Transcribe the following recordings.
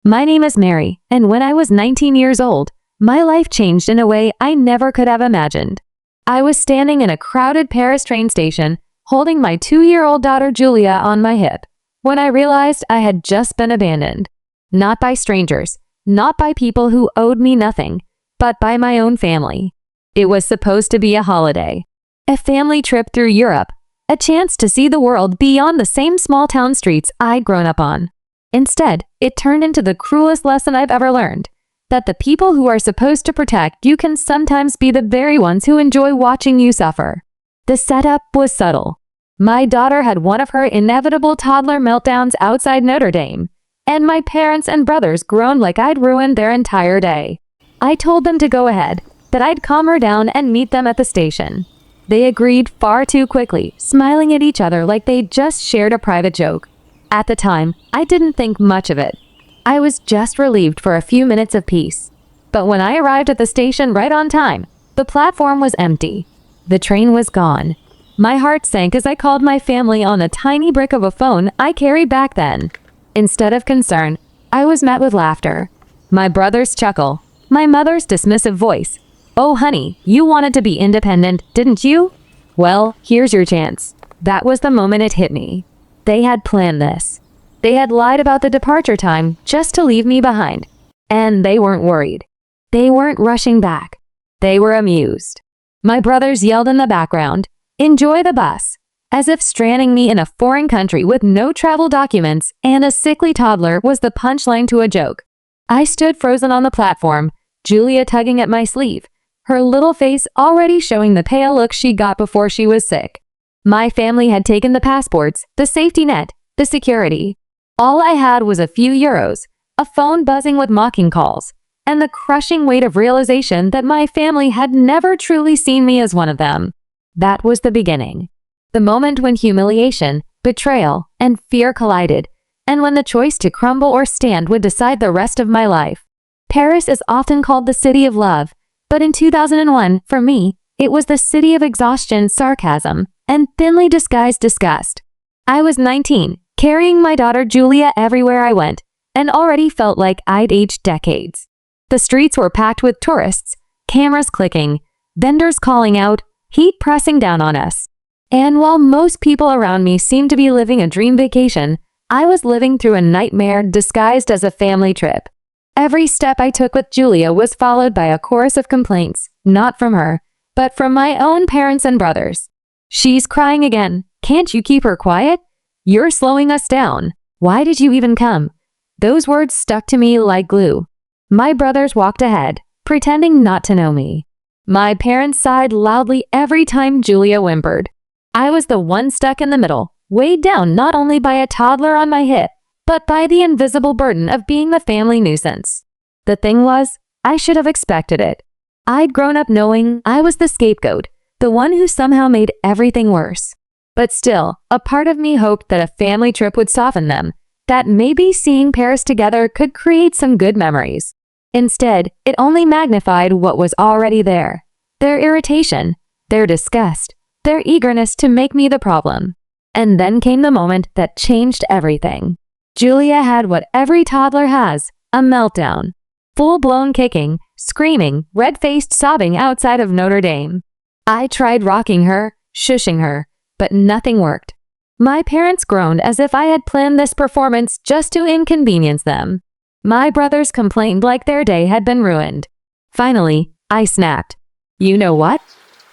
My name is Mary, and when I was 19 years old, my life changed in a way I never could have imagined. I was standing in a crowded Paris train station, holding my 2-year-old daughter Julia on my hip, when I realized I had just been abandoned. Not by strangers, not by people who owed me nothing, but by my own family. It was supposed to be a holiday, a family trip through Europe, a chance to see the world beyond the same small-town streets I'd grown up on. Instead, it turned into the cruelest lesson I've ever learned, that the people who are supposed to protect you can sometimes be the very ones who enjoy watching you suffer. The setup was subtle. My daughter had one of her inevitable toddler meltdowns outside Notre Dame, and my parents and brothers groaned like I'd ruined their entire day. I told them to go ahead, that I'd calm her down and meet them at the station. They agreed far too quickly, smiling at each other like they'd just shared a private joke. At the time, I didn't think much of it. I was just relieved for a few minutes of peace. But when I arrived at the station right on time, the platform was empty. The train was gone. My heart sank as I called my family on the tiny brick of a phone I carried back then. Instead of concern, I was met with laughter. My brother's chuckle, my mother's dismissive voice. "Oh honey, you wanted to be independent, didn't you? Well, here's your chance." That was the moment it hit me. They had planned this. They had lied about the departure time just to leave me behind. And they weren't worried. They weren't rushing back. They were amused. My brothers yelled in the background, "Enjoy the bus," as if stranding me in a foreign country with no travel documents and a sickly toddler was the punchline to a joke. I stood frozen on the platform, Julia tugging at my sleeve, her little face already showing the pale look she got before she was sick. My family had taken the passports, the safety net, the security. All I had was a few euros, a phone buzzing with mocking calls, and the crushing weight of realization that my family had never truly seen me as one of them. That was the beginning. The moment when humiliation, betrayal, and fear collided, and when the choice to crumble or stand would decide the rest of my life. Paris is often called the city of love, but in 2001, for me, it was the city of exhaustion, sarcasm, and thinly disguised disgust. I was 19, carrying my daughter Julia everywhere I went, and already felt like I'd aged decades. The streets were packed with tourists, cameras clicking, vendors calling out, heat pressing down on us. And while most people around me seemed to be living a dream vacation, I was living through a nightmare disguised as a family trip. Every step I took with Julia was followed by a chorus of complaints, not from her, but from my own parents and brothers. "She's crying again. Can't you keep her quiet? You're slowing us down. Why did you even come?" Those words stuck to me like glue. My brothers walked ahead, pretending not to know me. My parents sighed loudly every time Julia whimpered. I was the one stuck in the middle, weighed down not only by a toddler on my hip, but by the invisible burden of being the family nuisance. The thing was, I should have expected it. I'd grown up knowing I was the scapegoat, the one who somehow made everything worse. But still, a part of me hoped that a family trip would soften them, that maybe seeing Paris together could create some good memories. Instead, it only magnified what was already there. Their irritation, their disgust, their eagerness to make me the problem. And then came the moment that changed everything. Julia had what every toddler has, a meltdown. Full-blown kicking, screaming, red-faced sobbing outside of Notre Dame. I tried rocking her, shushing her, but nothing worked. My parents groaned as if I had planned this performance just to inconvenience them. My brothers complained like their day had been ruined. Finally, I snapped. "You know what?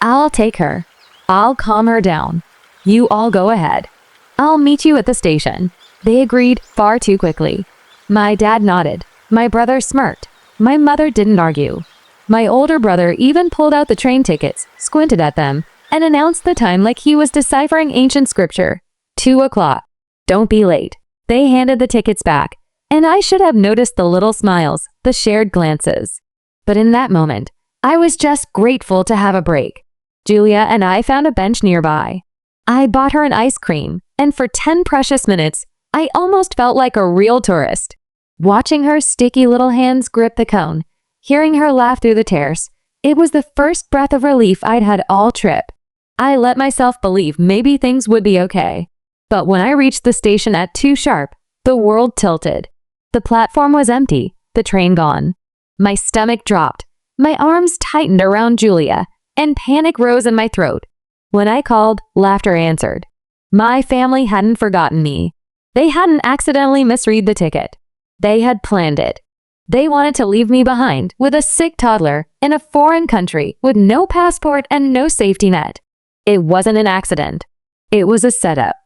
I'll take her. I'll calm her down. You all go ahead. I'll meet you at the station." They agreed far too quickly. My dad nodded. My brother smirked. My mother didn't argue. My older brother even pulled out the train tickets, squinted at them, and announced the time like he was deciphering ancient scripture. 2 o'clock. Don't be late. They handed the tickets back, and I should have noticed the little smiles, the shared glances. But in that moment, I was just grateful to have a break. Julia and I found a bench nearby. I bought her an ice cream, and for 10 precious minutes, I almost felt like a real tourist. Watching her sticky little hands grip the cone, hearing her laugh through the tears, it was the first breath of relief I'd had all trip. I let myself believe maybe things would be okay. But when I reached the station at 2 sharp, the world tilted. The platform was empty, the train gone. My stomach dropped, my arms tightened around Julia, and panic rose in my throat. When I called, laughter answered. My family hadn't forgotten me. They hadn't accidentally misread the ticket. They had planned it. They wanted to leave me behind with a sick toddler in a foreign country with no passport and no safety net. It wasn't an accident. It was a setup.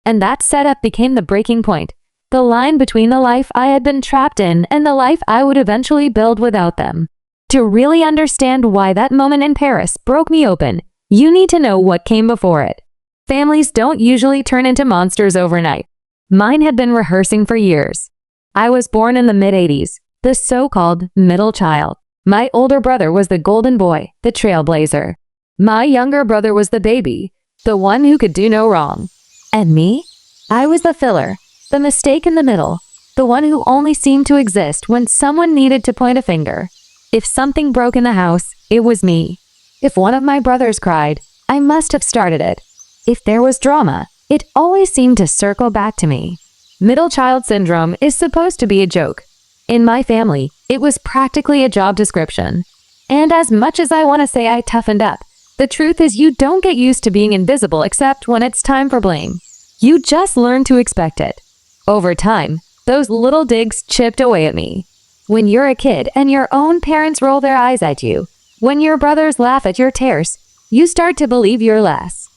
And that setup became the breaking point, the line between the life I had been trapped in and the life I would eventually build without them. To really understand why that moment in Paris broke me open, you need to know what came before it. Families don't usually turn into monsters overnight. Mine had been rehearsing for years. I was born in the mid-80s, the so-called middle child. My older brother was the golden boy, the trailblazer. My younger brother was the baby, the one who could do no wrong. And me? I was the filler, the mistake in the middle, the one who only seemed to exist when someone needed to point a finger. If something broke in the house, it was me. If one of my brothers cried, I must have started it. If there was drama, it always seemed to circle back to me. Middle child syndrome is supposed to be a joke. In my family, it was practically a job description. And as much as I want to say I toughened up, the truth is you don't get used to being invisible except when it's time for blame. You just learn to expect it. Over time, those little digs chipped away at me. When you're a kid and your own parents roll their eyes at you, when your brothers laugh at your tears, you start to believe you're less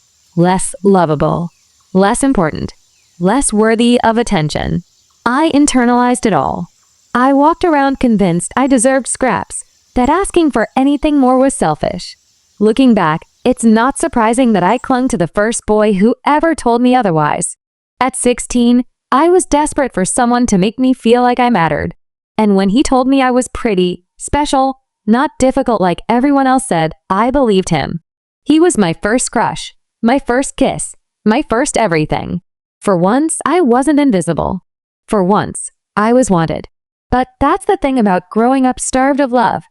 lovable, less important, less worthy of attention. I internalized it all. I walked around convinced I deserved scraps, that asking for anything more was selfish. Looking back, it's not surprising that I clung to the first boy who ever told me otherwise. At 16, I was desperate for someone to make me feel like I mattered. And when he told me I was pretty, special, not difficult like everyone else said, I believed him. He was my first crush, my first kiss, my first everything. For once, I wasn't invisible. For once, I was wanted. But that's the thing about growing up starved of love.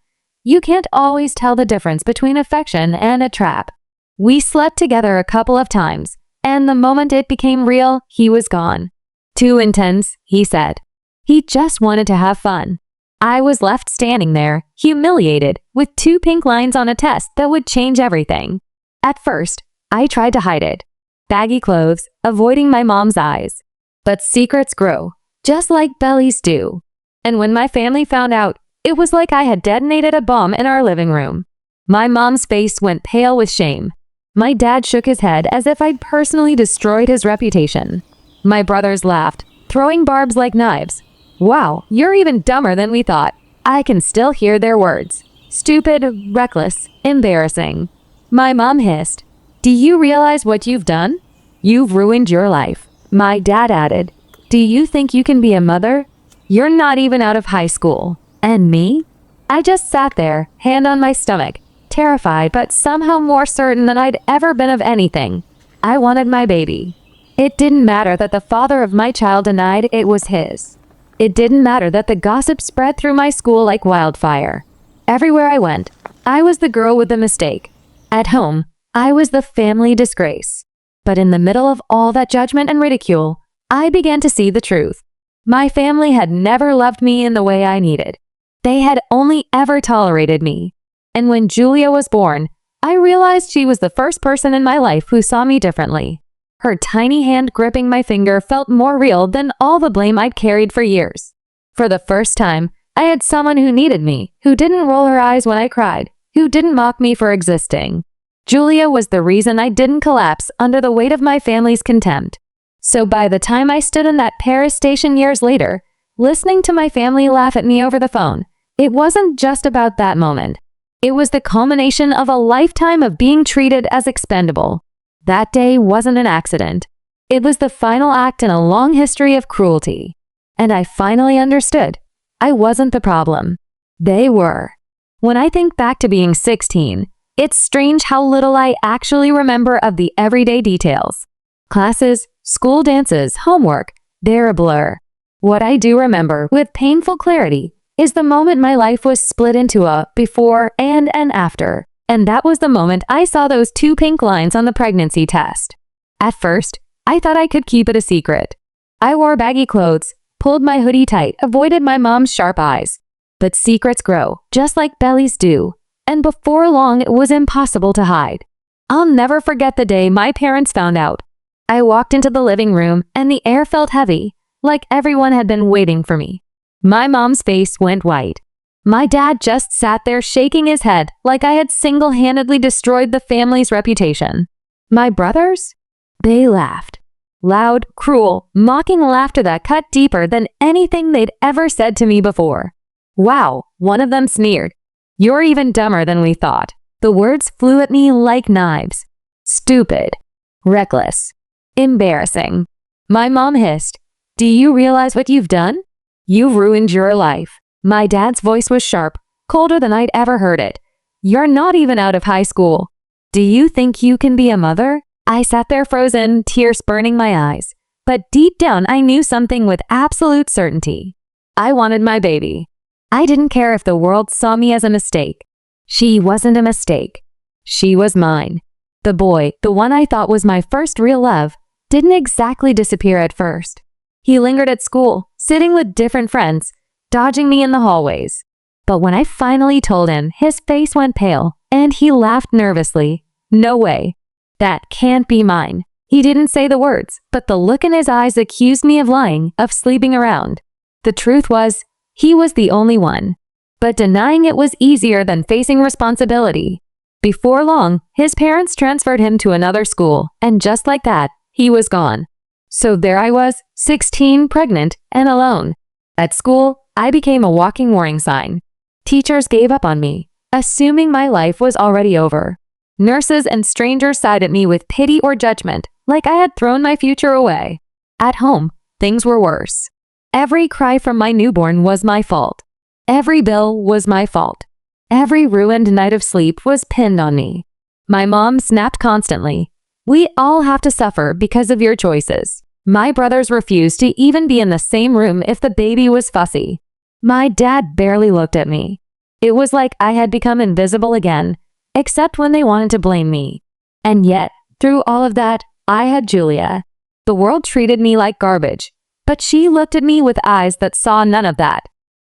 You can't always tell the difference between affection and a trap. We slept together a couple of times, and the moment it became real, he was gone. Too intense, he said. He just wanted to have fun. I was left standing there, humiliated, with 2 pink lines on a test that would change everything. At first, I tried to hide it. Baggy clothes, avoiding my mom's eyes. But secrets grow, just like bellies do. And when my family found out, it was like I had detonated a bomb in our living room. My mom's face went pale with shame. My dad shook his head as if I'd personally destroyed his reputation. My brothers laughed, throwing barbs like knives. Wow, you're even dumber than we thought. I can still hear their words. Stupid, reckless, embarrassing. My mom hissed, "Do you realize what you've done? You've ruined your life." My dad added, "Do you think you can be a mother? You're not even out of high school." And me? I just sat there, hand on my stomach, terrified but somehow more certain than I'd ever been of anything. I wanted my baby. It didn't matter that the father of my child denied it was his. It didn't matter that the gossip spread through my school like wildfire. Everywhere I went, I was the girl with the mistake. At home, I was the family disgrace. But in the middle of all that judgment and ridicule, I began to see the truth. My family had never loved me in the way I needed. They had only ever tolerated me. And when Julia was born, I realized she was the first person in my life who saw me differently. Her tiny hand gripping my finger felt more real than all the blame I'd carried for years. For the first time, I had someone who needed me, who didn't roll her eyes when I cried, who didn't mock me for existing. Julia was the reason I didn't collapse under the weight of my family's contempt. So by the time I stood in that Paris station years later, listening to my family laugh at me over the phone, it wasn't just about that moment. It was the culmination of a lifetime of being treated as expendable. That day wasn't an accident. It was the final act in a long history of cruelty. And I finally understood. I wasn't the problem. They were. When I think back to being 16, it's strange how little I actually remember of the everyday details. Classes, school dances, homework, they're a blur. What I do remember with painful clarity is the moment my life was split into a before and an after. And that was the moment I saw those 2 pink lines on the pregnancy test. At first, I thought I could keep it a secret. I wore baggy clothes, pulled my hoodie tight, avoided my mom's sharp eyes. But secrets grow, just like bellies do, and before long it was impossible to hide. I'll never forget the day my parents found out. I walked into the living room and the air felt heavy, like everyone had been waiting for me. My mom's face went white. My dad just sat there shaking his head like I had single-handedly destroyed the family's reputation. My brothers? They laughed. Loud, cruel, mocking laughter that cut deeper than anything they'd ever said to me before. Wow, one of them sneered. You're even dumber than we thought. The words flew at me like knives. Stupid. Reckless. Embarrassing. My mom hissed. Do you realize what you've done? You've ruined your life. My dad's voice was sharp, colder than I'd ever heard it. You're not even out of high school. Do you think you can be a mother? I sat there frozen, tears burning my eyes. But deep down I knew something with absolute certainty. I wanted my baby. I didn't care if the world saw me as a mistake. She wasn't a mistake. She was mine. The boy, the one I thought was my first real love, didn't exactly disappear at first. He lingered at school, sitting with different friends, dodging me in the hallways. But when I finally told him, his face went pale, and he laughed nervously. No way. That can't be mine. He didn't say the words, but the look in his eyes accused me of lying, of sleeping around. The truth was, he was the only one. But denying it was easier than facing responsibility. Before long, his parents transferred him to another school, and just like that, he was gone. So there I was, 16, pregnant, and alone. At school, I became a walking warning sign. Teachers gave up on me, assuming my life was already over. Nurses and strangers sighed at me with pity or judgment, like I had thrown my future away. At home, things were worse. Every cry from my newborn was my fault. Every bill was my fault. Every ruined night of sleep was pinned on me. My mom snapped constantly. We all have to suffer because of your choices. My brothers refused to even be in the same room if the baby was fussy. My dad barely looked at me. It was like I had become invisible again, except when they wanted to blame me. And yet, through all of that, I had Julia. The world treated me like garbage, but she looked at me with eyes that saw none of that.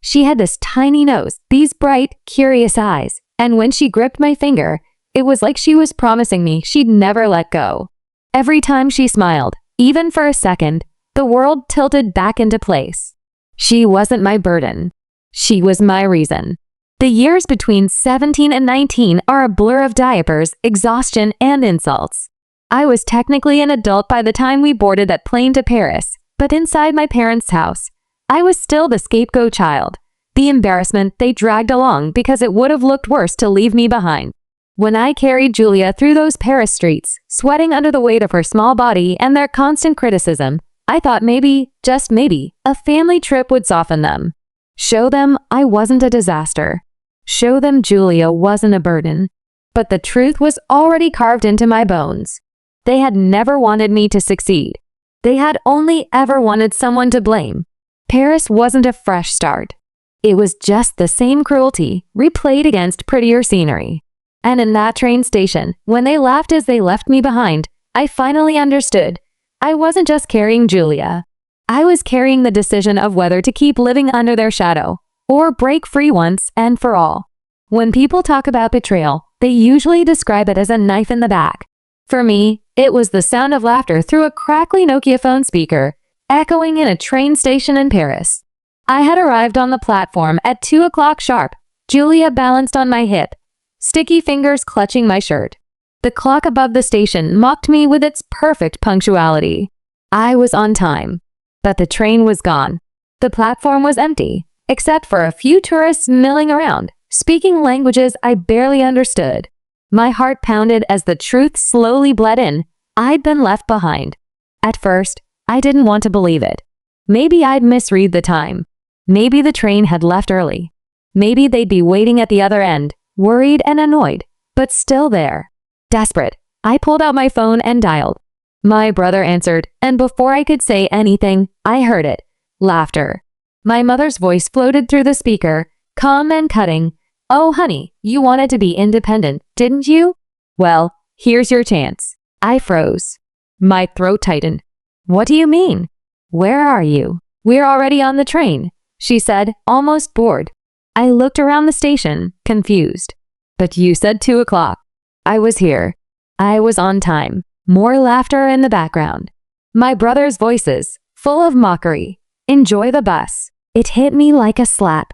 She had this tiny nose, these bright, curious eyes, and when she gripped my finger, it was like she was promising me she'd never let go. Every time she smiled, even for a second, the world tilted back into place. She wasn't my burden. She was my reason. The years between 17 and 19 are a blur of diapers, exhaustion, and insults. I was technically an adult by the time we boarded that plane to Paris, but inside my parents' house, I was still the scapegoat child, the embarrassment they dragged along because it would have looked worse to leave me behind. When I carried Julia through those Paris streets, sweating under the weight of her small body and their constant criticism, I thought maybe, just maybe, a family trip would soften them. Show them I wasn't a disaster. Show them Julia wasn't a burden. But the truth was already carved into my bones. They had never wanted me to succeed. They had only ever wanted someone to blame. Paris wasn't a fresh start. It was just the same cruelty, replayed against prettier scenery. And in that train station, when they laughed as they left me behind, I finally understood. I wasn't just carrying Julia. I was carrying the decision of whether to keep living under their shadow, or break free once and for all. When people talk about betrayal, they usually describe it as a knife in the back. For me, it was the sound of laughter through a crackly Nokia phone speaker, echoing in a train station in Paris. I had arrived on the platform at 2 o'clock sharp, Julia balanced on my hip, sticky fingers clutching my shirt. The clock above the station mocked me with its perfect punctuality. I was on time, but the train was gone. The platform was empty, except for a few tourists milling around, speaking languages I barely understood. My heart pounded as the truth slowly bled in. I'd been left behind. At first, I didn't want to believe it. Maybe I'd misread the time. Maybe the train had left early. Maybe they'd be waiting at the other end, worried and annoyed, but still there. Desperate, I pulled out my phone and dialed. My brother answered, and before I could say anything, I heard it. Laughter. My mother's voice floated through the speaker, calm and cutting. Oh, honey, you wanted to be independent, didn't you? Well, here's your chance. I froze. My throat tightened. What do you mean? Where are you? "We're already on the train," she said, almost bored. I looked around the station, confused. "But you said 2 o'clock. I was here. I was on time." More laughter in the background. My brother's voices, full of mockery. "Enjoy the bus." It hit me like a slap.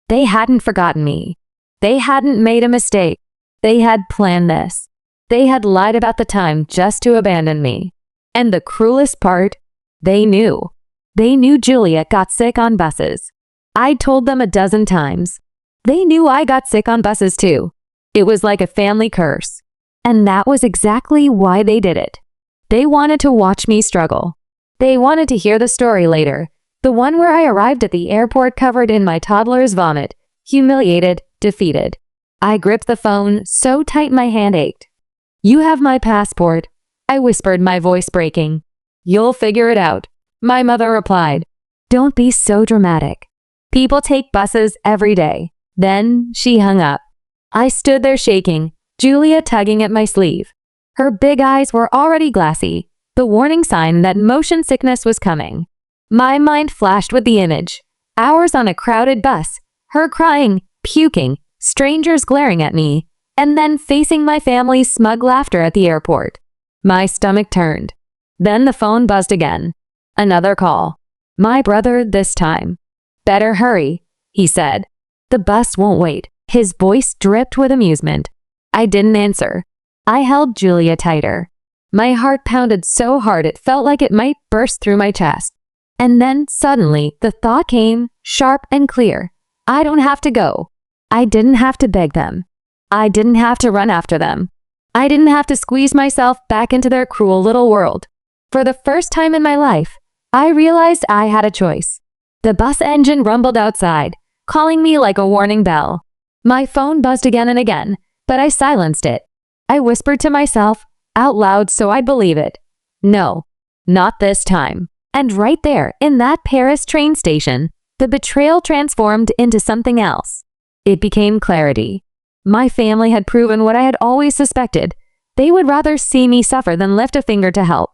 They hadn't forgotten me. They hadn't made a mistake. They had planned this. They had lied about the time just to abandon me. And the cruelest part, they knew. They knew Julia got sick on buses. I told them a dozen times. They knew I got sick on buses too. It was like a family curse. And that was exactly why they did it. They wanted to watch me struggle. They wanted to hear the story later, the one where I arrived at the airport covered in my toddler's vomit, humiliated, defeated. I gripped the phone so tight my hand ached. "You have my passport," I whispered, my voice breaking. "You'll figure it out," my mother replied. "Don't be so dramatic. People take buses every day." Then she hung up. I stood there shaking, Julia tugging at my sleeve. Her big eyes were already glassy, the warning sign that motion sickness was coming. My mind flashed with the image. Hours on a crowded bus, her crying, puking, strangers glaring at me, and then facing my family's smug laughter at the airport. My stomach turned. Then the phone buzzed again. Another call. My brother this time. "Better hurry," he said. "The bus won't wait." His voice dripped with amusement. I didn't answer. I held Julia tighter. My heart pounded so hard it felt like it might burst through my chest. And then, suddenly, the thought came, sharp and clear. I don't have to go. I didn't have to beg them. I didn't have to run after them. I didn't have to squeeze myself back into their cruel little world. For the first time in my life, I realized I had a choice. The bus engine rumbled outside, calling me like a warning bell. My phone buzzed again and again, but I silenced it. I whispered to myself, out loud so I'd believe it. "No, not this time." And right there, in that Paris train station, the betrayal transformed into something else. It became clarity. My family had proven what I had always suspected. They would rather see me suffer than lift a finger to help.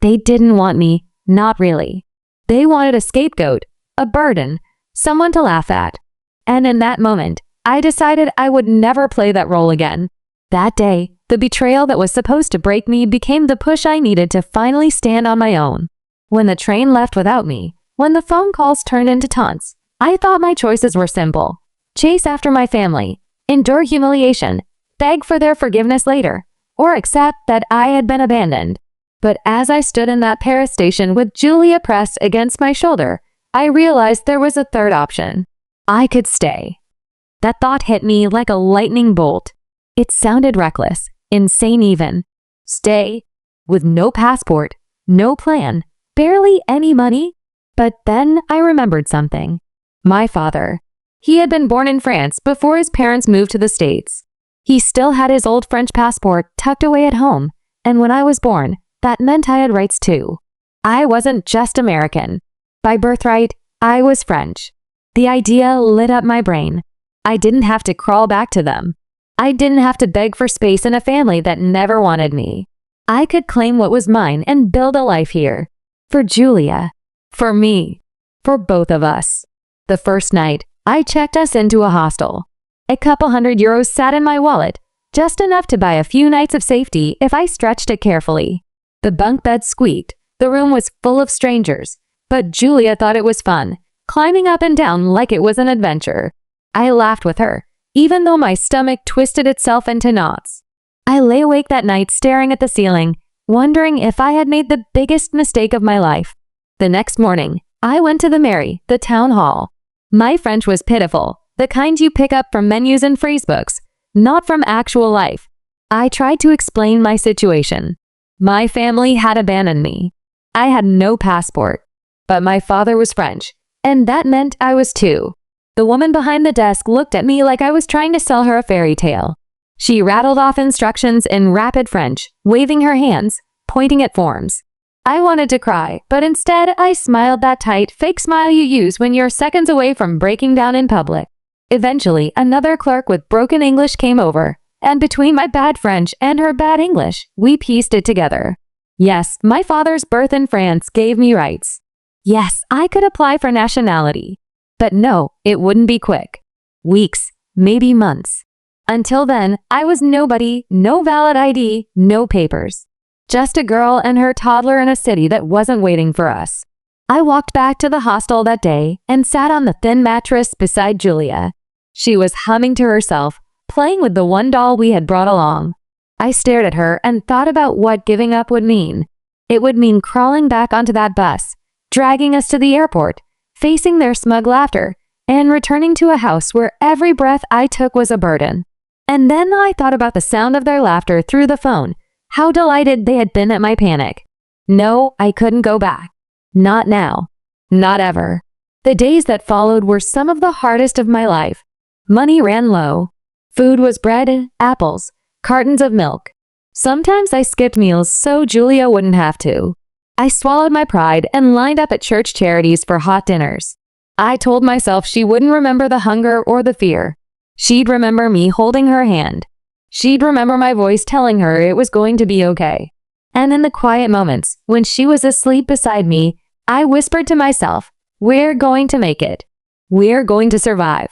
They didn't want me, not really. They wanted a scapegoat, a burden, someone to laugh at. And in that moment, I decided I would never play that role again. That day, the betrayal that was supposed to break me became the push I needed to finally stand on my own. When the train left without me, when the phone calls turned into taunts, I thought my choices were simple. Chase after my family, endure humiliation, beg for their forgiveness later, or accept that I had been abandoned. But as I stood in that Paris station with Julia pressed against my shoulder, I realized there was a third option. I could stay. That thought hit me like a lightning bolt. It sounded reckless, insane even. Stay, with no passport, no plan, barely any money. But then I remembered something. My father. He had been born in France before his parents moved to the States. He still had his old French passport tucked away at home, and when I was born, that meant I had rights too. I wasn't just American. By birthright, I was French. The idea lit up my brain. I didn't have to crawl back to them. I didn't have to beg for space in a family that never wanted me. I could claim what was mine and build a life here. For Julia. For me. For both of us. The first night, I checked us into a hostel. A couple €100 sat in my wallet, just enough to buy a few nights of safety if I stretched it carefully. The bunk bed squeaked. The room was full of strangers, but Julia thought it was fun, climbing up and down like it was an adventure. I laughed with her, even though my stomach twisted itself into knots. I lay awake that night staring at the ceiling, wondering if I had made the biggest mistake of my life. The next morning, I went to the mairie, the town hall. My French was pitiful, the kind you pick up from menus and phrasebooks, not from actual life. I tried to explain my situation. My family had abandoned me. I had no passport, but my father was French, and that meant I was too. The woman behind the desk looked at me like I was trying to sell her a fairy tale. She rattled off instructions in rapid French, waving her hands, pointing at forms. I wanted to cry, but instead I smiled that tight, fake smile you use when you're seconds away from breaking down in public. Eventually, another clerk with broken English came over, and between my bad French and her bad English, we pieced it together. Yes, my father's birth in France gave me rights. Yes, I could apply for nationality. But no, it wouldn't be quick. Weeks, maybe months. Until then, I was nobody, no valid ID, no papers. Just a girl and her toddler in a city that wasn't waiting for us. I walked back to the hostel that day and sat on the thin mattress beside Julia. She was humming to herself, playing with the one doll we had brought along. I stared at her and thought about what giving up would mean. It would mean crawling back onto that bus, dragging us to the airport, facing their smug laughter, and returning to a house where every breath I took was a burden. And then I thought about the sound of their laughter through the phone, how delighted they had been at my panic. No, I couldn't go back. Not now. Not ever. The days that followed were some of the hardest of my life. Money ran low. Food was bread, apples, cartons of milk. Sometimes I skipped meals so Julia wouldn't have to. I swallowed my pride and lined up at church charities for hot dinners. I told myself she wouldn't remember the hunger or the fear. She'd remember me holding her hand. She'd remember my voice telling her it was going to be okay. And in the quiet moments, when she was asleep beside me, I whispered to myself, we're going to make it. We're going to survive.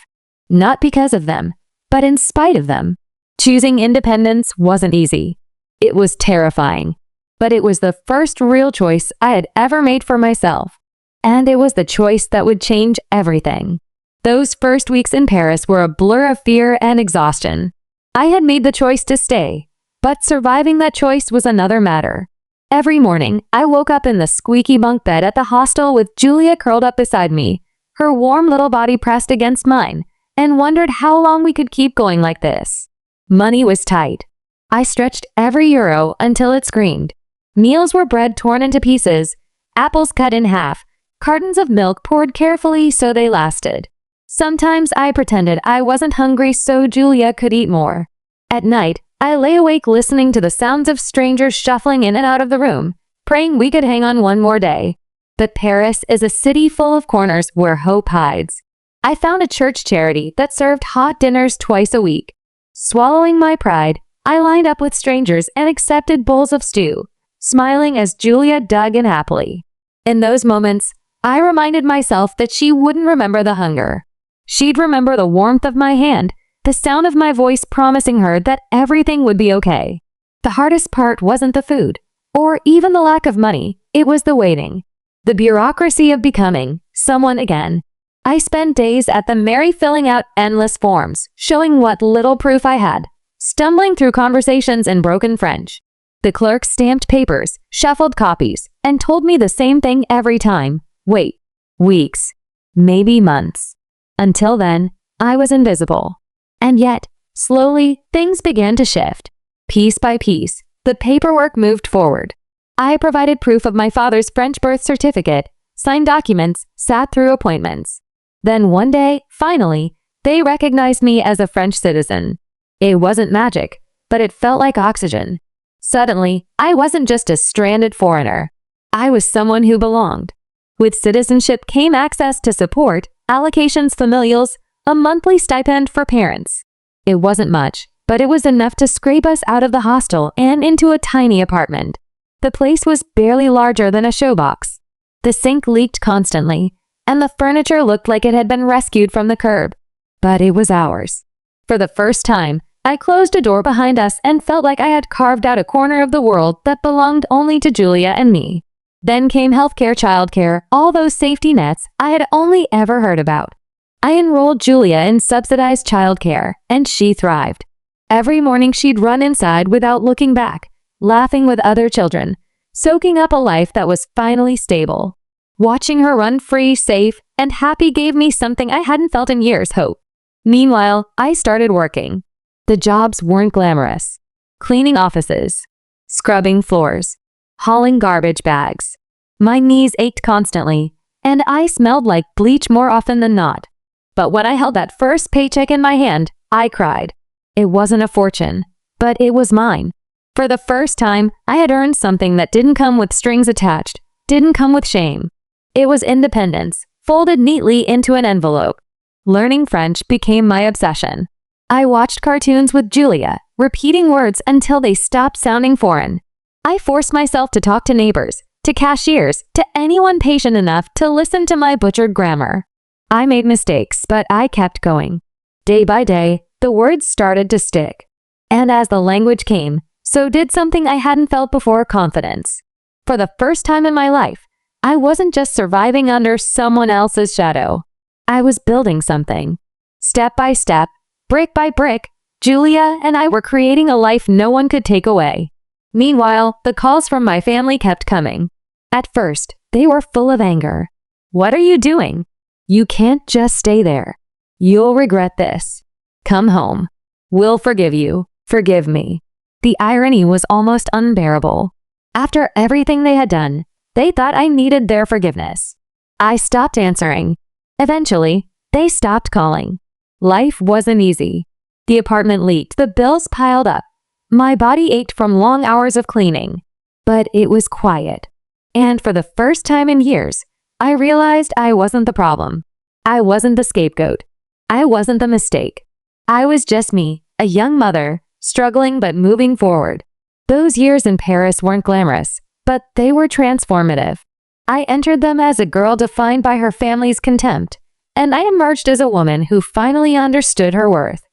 Not because of them, but in spite of them. Choosing independence wasn't easy. It was terrifying. But it was the first real choice I had ever made for myself. And it was the choice that would change everything. Those first weeks in Paris were a blur of fear and exhaustion. I had made the choice to stay, but surviving that choice was another matter. Every morning, I woke up in the squeaky bunk bed at the hostel with Julia curled up beside me, her warm little body pressed against mine, and wondered how long we could keep going like this. Money was tight. I stretched every euro until it screamed. Meals were bread torn into pieces, apples cut in half, cartons of milk poured carefully so they lasted. Sometimes I pretended I wasn't hungry so Julia could eat more. At night, I lay awake listening to the sounds of strangers shuffling in and out of the room, praying we could hang on one more day. But Paris is a city full of corners where hope hides. I found a church charity that served hot dinners twice a week. Swallowing my pride, I lined up with strangers and accepted bowls of stew, smiling as Julia dug in happily. In those moments, I reminded myself that she wouldn't remember the hunger. She'd remember the warmth of my hand, the sound of my voice promising her that everything would be okay. The hardest part wasn't the food, or even the lack of money, it was the waiting. The bureaucracy of becoming someone again. I spent days at the Mary filling out endless forms, showing what little proof I had, stumbling through conversations in broken French. The clerk stamped papers, shuffled copies, and told me the same thing every time. Wait. Weeks. Maybe months. Until then, I was invisible. And yet, slowly, things began to shift. Piece by piece, the paperwork moved forward. I provided proof of my father's French birth certificate, signed documents, sat through appointments. Then one day, finally, they recognized me as a French citizen. It wasn't magic, but it felt like oxygen. Suddenly, I wasn't just a stranded foreigner. I was someone who belonged. With citizenship came access to support, allocations familials, a monthly stipend for parents. It wasn't much, but it was enough to scrape us out of the hostel and into a tiny apartment. The place was barely larger than a showbox. The sink leaked constantly, and the furniture looked like it had been rescued from the curb. But it was ours. For the first time, I closed a door behind us and felt like I had carved out a corner of the world that belonged only to Julia and me. Then came healthcare, childcare, all those safety nets I had only ever heard about. I enrolled Julia in subsidized childcare, and she thrived. Every morning she'd run inside without looking back, laughing with other children, soaking up a life that was finally stable. Watching her run free, safe, and happy gave me something I hadn't felt in years, hope. Meanwhile, I started working. The jobs weren't glamorous. Cleaning offices, scrubbing floors, hauling garbage bags. My knees ached constantly, and I smelled like bleach more often than not. But when I held that first paycheck in my hand, I cried. It wasn't a fortune, but it was mine. For the first time, I had earned something that didn't come with strings attached, didn't come with shame. It was independence, folded neatly into an envelope. Learning French became my obsession. I watched cartoons with Julia, repeating words until they stopped sounding foreign. I forced myself to talk to neighbors, to cashiers, to anyone patient enough to listen to my butchered grammar. I made mistakes, but I kept going. Day by day, the words started to stick. And as the language came, so did something I hadn't felt before: confidence. For the first time in my life, I wasn't just surviving under someone else's shadow. I was building something. Step by step, brick by brick, Julia and I were creating a life no one could take away. Meanwhile, the calls from my family kept coming. At first, they were full of anger. "What are you doing? You can't just stay there. You'll regret this. Come home. We'll forgive you. Forgive me." The irony was almost unbearable. After everything they had done, they thought I needed their forgiveness. I stopped answering. Eventually, they stopped calling. Life wasn't easy. The apartment leaked, the bills piled up. My body ached from long hours of cleaning. But it was quiet. And for the first time in years, I realized I wasn't the problem. I wasn't the scapegoat. I wasn't the mistake. I was just me, a young mother, struggling but moving forward. Those years in Paris weren't glamorous, but they were transformative. I entered them as a girl defined by her family's contempt, and I emerged as a woman who finally understood her worth.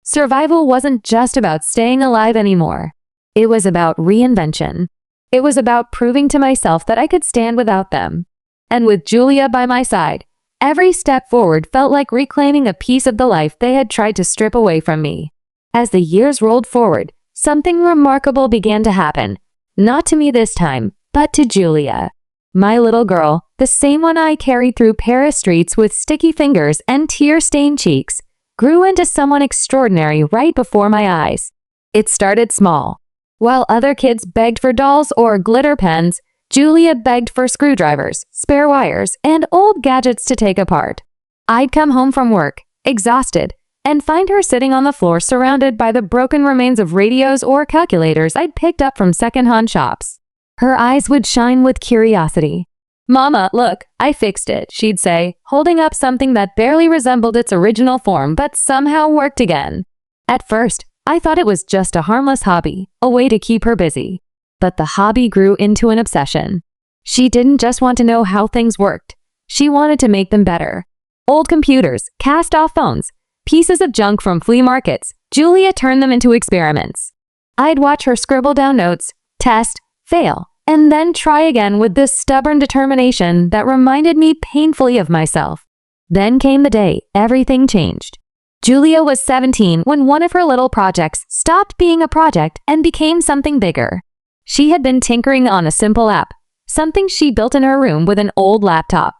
Survival wasn't just about staying alive anymore. It was about reinvention. It was about proving to myself that I could stand without them. And with Julia by my side, every step forward felt like reclaiming a piece of the life they had tried to strip away from me. As the years rolled forward, something remarkable began to happen. Not to me this time, but to Julia. My little girl, the same one I carried through Paris streets with sticky fingers and tear-stained cheeks, grew into someone extraordinary right before my eyes. It started small. While other kids begged for dolls or glitter pens, Julia begged for screwdrivers, spare wires, and old gadgets to take apart. I'd come home from work, exhausted, and find her sitting on the floor surrounded by the broken remains of radios or calculators I'd picked up from secondhand shops. Her eyes would shine with curiosity. "Mama, look, I fixed it," she'd say, holding up something that barely resembled its original form but somehow worked again. At first, I thought it was just a harmless hobby, a way to keep her busy. But the hobby grew into an obsession. She didn't just want to know how things worked. She wanted to make them better. Old computers, cast-off phones, pieces of junk from flea markets, Julia turned them into experiments. I'd watch her scribble down notes, test, fail, and then try again with this stubborn determination that reminded me painfully of myself. Then came the day everything changed. Julia was 17 when one of her little projects stopped being a project and became something bigger. She had been tinkering on a simple app, something she built in her room with an old laptop.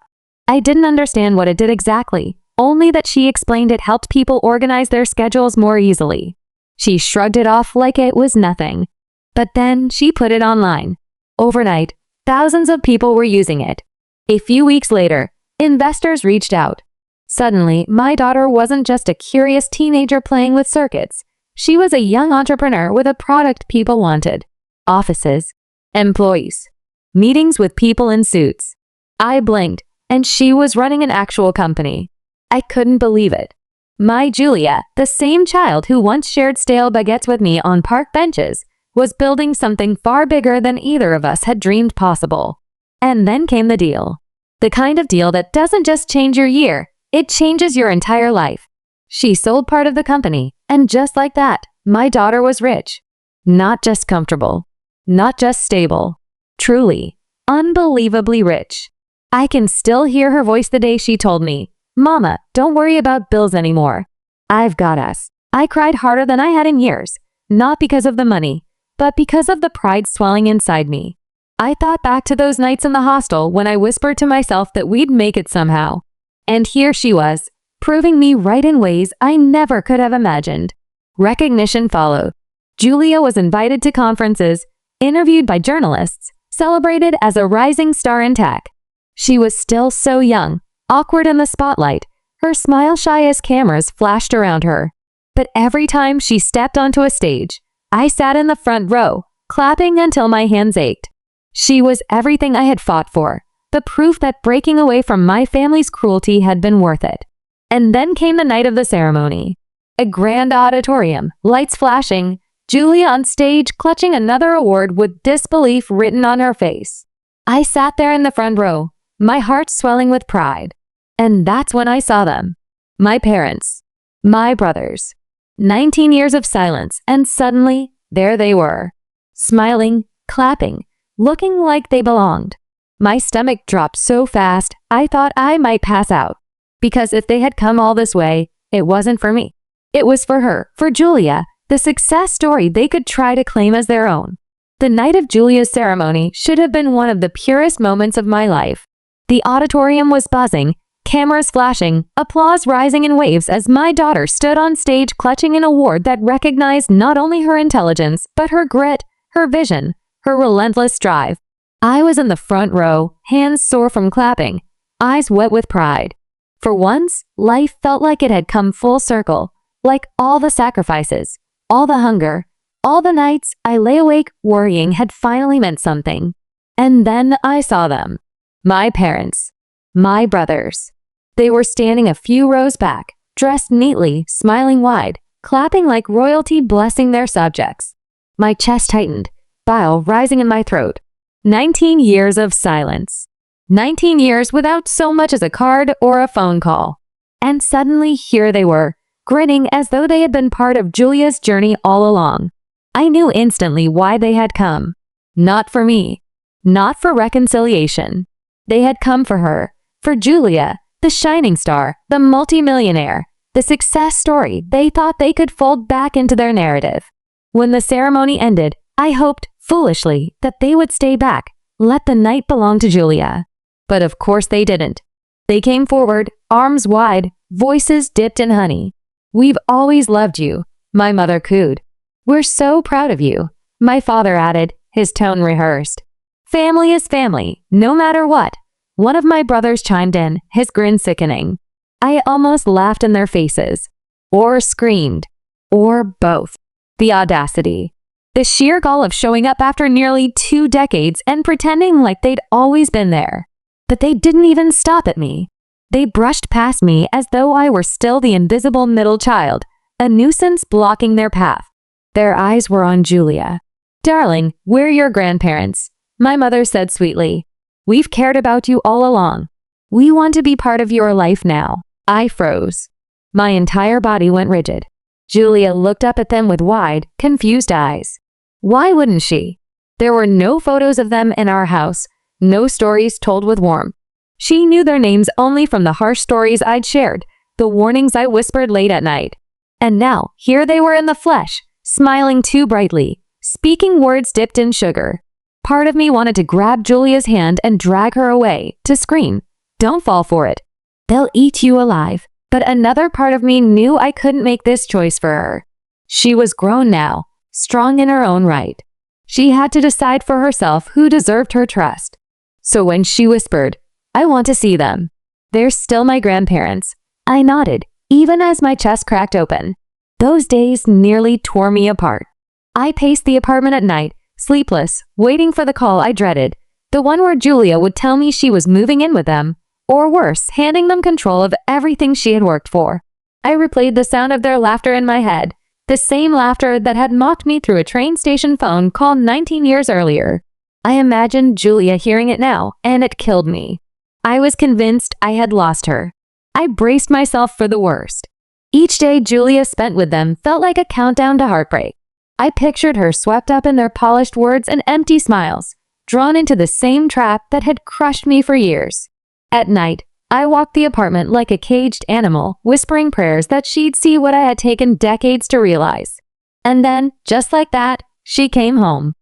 I didn't understand what it did exactly, only that she explained it helped people organize their schedules more easily. She shrugged it off like it was nothing. But then she put it online. Overnight, thousands of people were using it. A few weeks later, investors reached out. Suddenly, my daughter wasn't just a curious teenager playing with circuits. She was a young entrepreneur with a product people wanted. Offices, employees, meetings with people in suits. I blinked, and she was running an actual company. I couldn't believe it. My Julia, the same child who once shared stale baguettes with me on park benches, was building something far bigger than either of us had dreamed possible. And then came the deal. The kind of deal that doesn't just change your year, it changes your entire life. She sold part of the company, and just like that, my daughter was rich. Not just comfortable. Not just stable. Truly, unbelievably rich. I can still hear her voice the day she told me, "Mama, don't worry about bills anymore. I've got us." I cried harder than I had in years, not because of the money, but because of the pride swelling inside me. I thought back to those nights in the hostel when I whispered to myself that we'd make it somehow. And here she was, proving me right in ways I never could have imagined. Recognition followed. Julia was invited to conferences, interviewed by journalists, celebrated as a rising star in tech. She was still so young, awkward in the spotlight, her smile shy as cameras flashed around her. But every time she stepped onto a stage, I sat in the front row, clapping until my hands ached. She was everything I had fought for, the proof that breaking away from my family's cruelty had been worth it. And then came the night of the ceremony. A grand auditorium, lights flashing, Julia on stage clutching another award with disbelief written on her face. I sat there in the front row, my heart swelling with pride. And that's when I saw them. My parents. My brothers. 19 years of silence, and suddenly, there they were. Smiling, clapping, looking like they belonged. My stomach dropped so fast, I thought I might pass out. Because if they had come all this way, it wasn't for me. It was for her, for Julia, the success story they could try to claim as their own. The night of Julia's ceremony should have been one of the purest moments of my life. The auditorium was buzzing, cameras flashing, applause rising in waves as my daughter stood on stage clutching an award that recognized not only her intelligence, but her grit, her vision, her relentless drive. I was in the front row, hands sore from clapping, eyes wet with pride. For once, life felt like it had come full circle, like all the sacrifices, all the hunger, all the nights I lay awake worrying had finally meant something. And then I saw them. My parents. My brothers. They were standing a few rows back, dressed neatly, smiling wide, clapping like royalty blessing their subjects. My chest tightened, bile rising in my throat. 19 years of silence. 19 years without so much as a card or a phone call. And suddenly here they were, grinning as though they had been part of Julia's journey all along. I knew instantly why they had come. Not for me. Not for reconciliation. They had come for her, for Julia, the shining star, the multimillionaire, the success story they thought they could fold back into their narrative. When the ceremony ended, I hoped, foolishly, that they would stay back, let the night belong to Julia. But of course they didn't. They came forward, arms wide, voices dipped in honey. "We've always loved you," my mother cooed. "We're so proud of you," my father added, his tone rehearsed. "Family is family, no matter what." One of my brothers chimed in, his grin sickening. I almost laughed in their faces. Or screamed. Or both. The audacity. The sheer gall of showing up after nearly 2 decades and pretending like they'd always been there. But they didn't even stop at me. They brushed past me as though I were still the invisible middle child, a nuisance blocking their path. Their eyes were on Julia. "Darling, we're your grandparents," my mother said sweetly. "We've cared about you all along. We want to be part of your life now." I froze. My entire body went rigid. Julia looked up at them with wide, confused eyes. Why wouldn't she? There were no photos of them in our house, no stories told with warmth. She knew their names only from the harsh stories I'd shared, the warnings I whispered late at night. And now, here they were in the flesh, smiling too brightly, speaking words dipped in sugar. Part of me wanted to grab Julia's hand and drag her away, to scream, "Don't fall for it. They'll eat you alive." But another part of me knew I couldn't make this choice for her. She was grown now, strong in her own right. She had to decide for herself who deserved her trust. So when she whispered, "I want to see them. They're still my grandparents," I nodded, even as my chest cracked open. Those days nearly tore me apart. I paced the apartment at night, sleepless, waiting for the call I dreaded, the one where Julia would tell me she was moving in with them, or worse, handing them control of everything she had worked for. I replayed the sound of their laughter in my head, the same laughter that had mocked me through a train station phone call 19 years earlier. I imagined Julia hearing it now, and it killed me. I was convinced I had lost her. I braced myself for the worst. Each day Julia spent with them felt like a countdown to heartbreak. I pictured her swept up in their polished words and empty smiles, drawn into the same trap that had crushed me for years. At night, I walked the apartment like a caged animal, whispering prayers that she'd see what I had taken decades to realize. And then, just like that, she came home.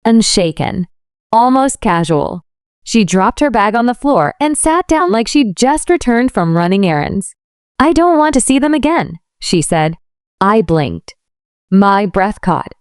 Unshaken. Almost casual. She dropped her bag on the floor and sat down like she'd just returned from running errands. "I don't want to see them again," she said. I blinked. My breath caught.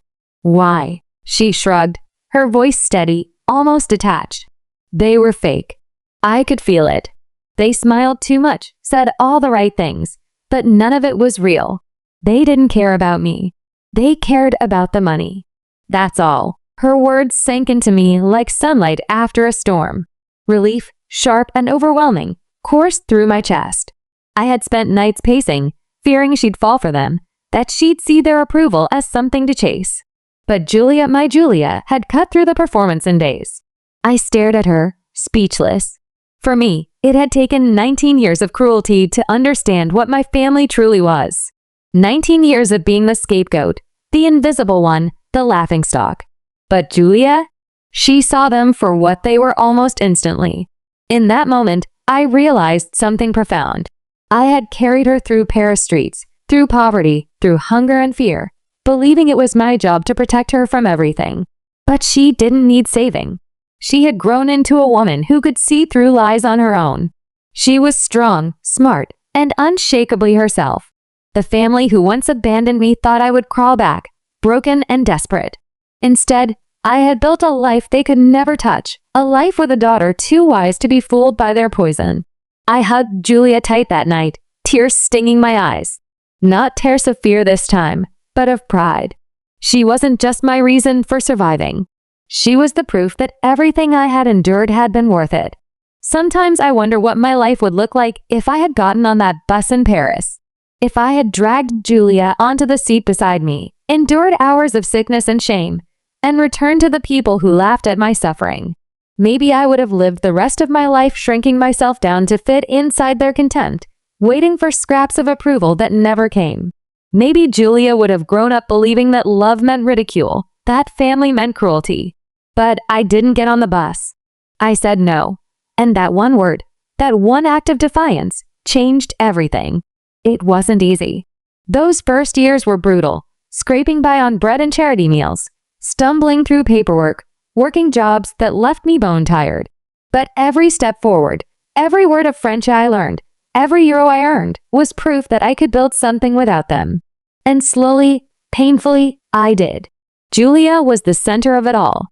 "Why?" She shrugged, her voice steady, almost detached. "They were fake. I could feel it. They smiled too much, said all the right things, but none of it was real. They didn't care about me. They cared about the money. That's all." Her words sank into me like sunlight after a storm. Relief, sharp and overwhelming, coursed through my chest. I had spent nights pacing, fearing she'd fall for them, that she'd see their approval as something to chase. But Julia, my Julia, had cut through the performance in days. I stared at her, speechless. For me, it had taken 19 years of cruelty to understand what my family truly was. 19 years of being the scapegoat, the invisible one, the laughingstock. But Julia? She saw them for what they were almost instantly. In that moment, I realized something profound. I had carried her through Paris streets, through poverty, through hunger and fear, believing it was my job to protect her from everything. But she didn't need saving. She had grown into a woman who could see through lies on her own. She was strong, smart, and unshakably herself. The family who once abandoned me thought I would crawl back, broken and desperate. Instead, I had built a life they could never touch, a life with a daughter too wise to be fooled by their poison. I hugged Julia tight that night, tears stinging my eyes. Not tears of fear this time, but of pride. She wasn't just my reason for surviving. She was the proof that everything I had endured had been worth it. Sometimes I wonder what my life would look like if I had gotten on that bus in Paris. If I had dragged Julia onto the seat beside me, endured hours of sickness and shame, and returned to the people who laughed at my suffering. Maybe I would have lived the rest of my life shrinking myself down to fit inside their contempt, waiting for scraps of approval that never came. Maybe Julia would have grown up believing that love meant ridicule, that family meant cruelty. But I didn't get on the bus. I said no. And that one word, that one act of defiance, changed everything. It wasn't easy. Those first years were brutal, scraping by on bread and charity meals, stumbling through paperwork, working jobs that left me bone-tired. But every step forward, every word of French I learned, every euro I earned, was proof that I could build something without them. And slowly, painfully, I did. Julia was the center of it all.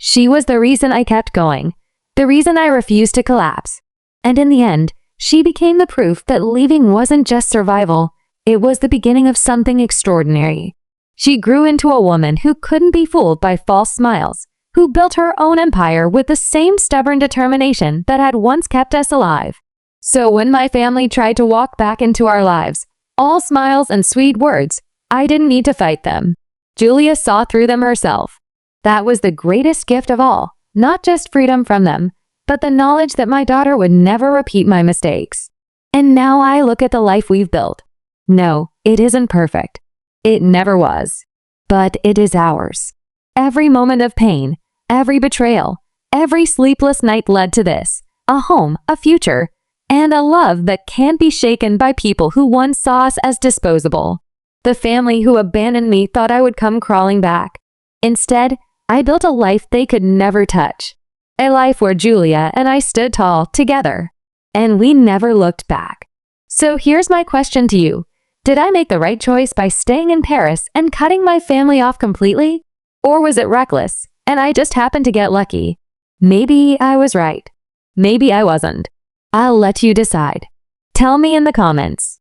She was the reason I kept going, the reason I refused to collapse. And in the end, she became the proof that leaving wasn't just survival, it was the beginning of something extraordinary. She grew into a woman who couldn't be fooled by false smiles, who built her own empire with the same stubborn determination that had once kept us alive. So when my family tried to walk back into our lives, all smiles and sweet words, I didn't need to fight them. Julia saw through them herself. That was the greatest gift of all, not just freedom from them, but the knowledge that my daughter would never repeat my mistakes. And now I look at the life we've built. No, it isn't perfect. It never was. But it is ours. Every moment of pain, every betrayal, every sleepless night led to this, a home, a future, and a love that can't be shaken by people who once saw us as disposable. The family who abandoned me thought I would come crawling back. Instead, I built a life they could never touch. A life where Julia and I stood tall together. And we never looked back. So here's my question to you. Did I make the right choice by staying in Paris and cutting my family off completely? Or was it reckless, and I just happened to get lucky? Maybe I was right. Maybe I wasn't. I'll let you decide. Tell me in the comments.